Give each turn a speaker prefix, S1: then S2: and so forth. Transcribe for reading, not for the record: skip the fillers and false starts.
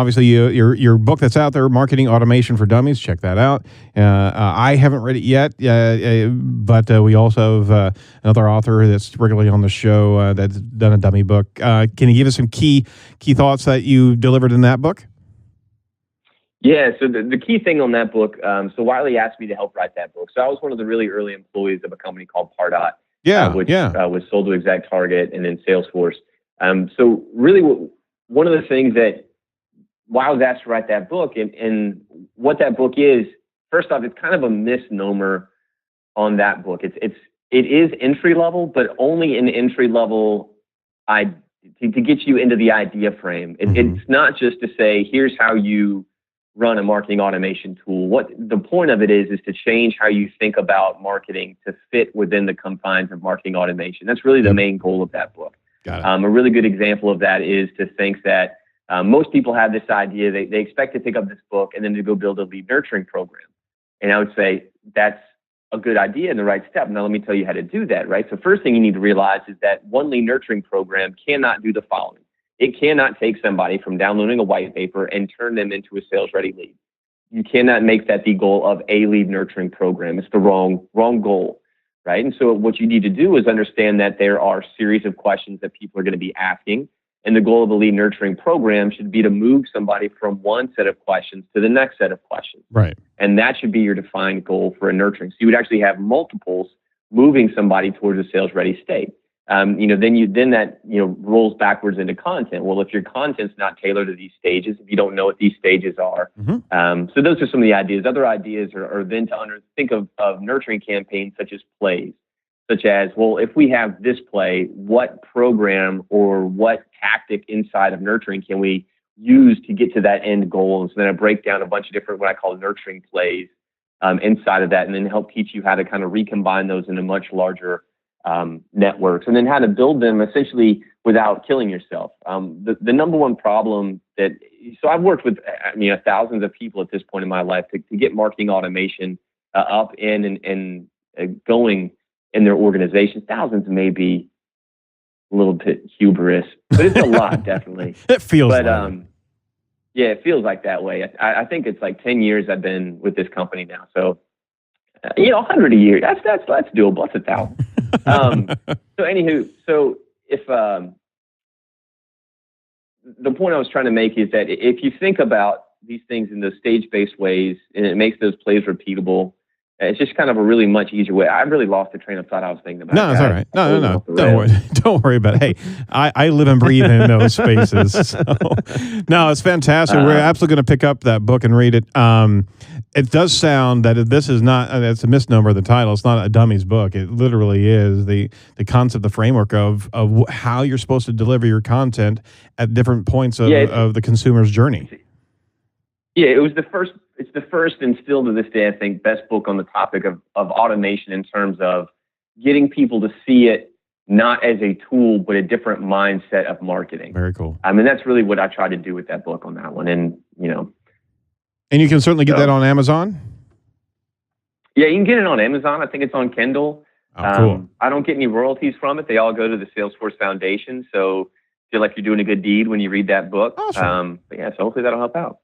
S1: Obviously, your book that's out there, Marketing Automation for Dummies. Check that out. I haven't read it yet, but we also have another author that's regularly on the show that's done a dummy book. Can you give us some key thoughts that you delivered in that book?
S2: Yeah, so the key thing on that book, so Wiley asked me to help write that book. So I was one of the really early employees of a company called Pardot, which was sold to ExactTarget and then Salesforce. So really, one of the things that why I was asked to write that book and what that book is, first off, it's kind of a misnomer on that book. It is entry level, but only an entry level to get you into the idea frame. It's not just to say, here's how you run a marketing automation tool. What the point of it is to change how you think about marketing to fit within the confines of marketing automation. That's really the main goal of that book.
S1: Got it.
S2: A really good example of that is to think that most people have this idea, they expect to pick up this book and then to go build a lead nurturing program. And I would say that's a good idea and the right step. Now, let me tell you how to do that, right? So first thing you need to realize is that one lead nurturing program cannot do the following. It cannot take somebody from downloading a white paper and turn them into a sales-ready lead. You cannot make that the goal of a lead nurturing program. It's the wrong goal, right? And so what you need to do is understand that there are a series of questions that people are going to be asking. And the goal of a lead nurturing program should be to move somebody from one set of questions to the next set of questions.
S1: Right.
S2: And that should be your defined goal for a nurturing. So you would actually have multiples moving somebody towards a sales-ready state. Then that rolls backwards into content. Well, if your content's not tailored to these stages, if you don't know what these stages are, so those are some of the ideas. Other ideas are then to think of nurturing campaigns such as plays, such as, well, if we have this play, what program or what tactic inside of nurturing can we use to get to that end goal? And so then I break down a bunch of different what I call nurturing plays inside of that, and then help teach you how to kind of recombine those into much larger networks, and then how to build them essentially without killing yourself. The number one problem so I've worked with thousands of people at this point in my life to get marketing automation up and going in their organizations. Thousands may be a little bit hubris, but it's a lot, definitely.
S1: It feels like it.
S2: Yeah, it feels like that way. I think it's like 10 years I've been with this company now. So, 100 a year, that's doable. That's 1,000. So anywho, if the point I was trying to make is that if you think about these things in those stage-based ways and it makes those plays repeatable, it's just kind of a really much easier way. I really lost the train of thought I was thinking about.
S1: No, it's all right. No. Don't worry about it. Hey, I live and breathe in those spaces. So. No, it's fantastic. We're absolutely going to pick up that book and read it. It does sound that this is not, it's a misnomer of the title. It's not a dummies book. It literally is the concept, the framework of how you're supposed to deliver your content at different points of the consumer's journey.
S2: Yeah, it's the first and still to this day, I think, best book on the topic of automation in terms of getting people to see it not as a tool, but a different mindset of marketing.
S1: Very cool.
S2: I mean, that's really what I try to do with that book on that one. And,
S1: And you can certainly get that on Amazon?
S2: Yeah, you can get it on Amazon. I think it's on Kindle.
S1: Oh, cool.
S2: I don't get any royalties from it. They all go to the Salesforce Foundation. So feel like you're doing a good deed when you read that book.
S1: Awesome.
S2: But yeah, so hopefully that'll help out.